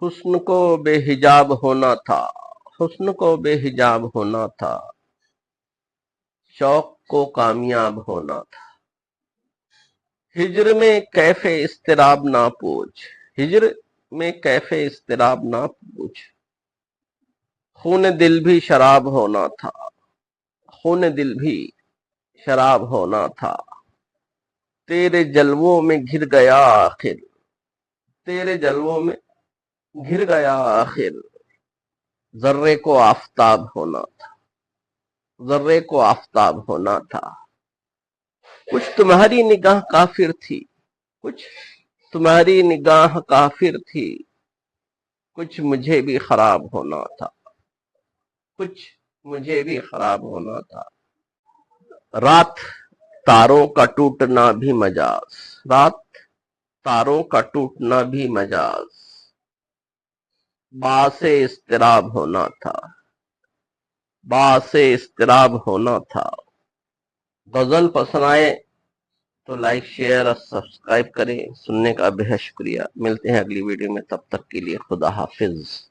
حسن کو بے حجاب ہونا تھا، حسن کو بے حجاب ہونا تھا، شوق کو کامیاب ہونا تھا۔ ہجر میں کیف اضطراب نہ پوچھ، ہجر میں کیف اضطراب نہ پوچھ، خون دل بھی شراب ہونا تھا، خون دل بھی شراب ہونا تھا۔ تیرے جلووں میں گر گیا آخر، تیرے جلووں میں گر گیا آخر، ذرے کو آفتاب ہونا تھا، ذرے کو آفتاب ہونا تھا۔ کچھ تمہاری نگاہ کافر تھی، کچھ تمہاری نگاہ کافر تھی، کچھ مجھے بھی خراب ہونا تھا، کچھ مجھے بھی خراب ہونا تھا۔ رات تاروں کا ٹوٹنا بھی مجاز، رات تاروں کا ٹوٹنا بھی مجاز، باعث اضطراب ہونا تھا، باعث اضطراب ہونا تھا۔ غزل پسند آئے تو لائک شیئر اور سبسکرائب کریں۔ سننے کا بہت شکریہ، ملتے ہیں اگلی ویڈیو میں، تب تک کے لیے خدا حافظ۔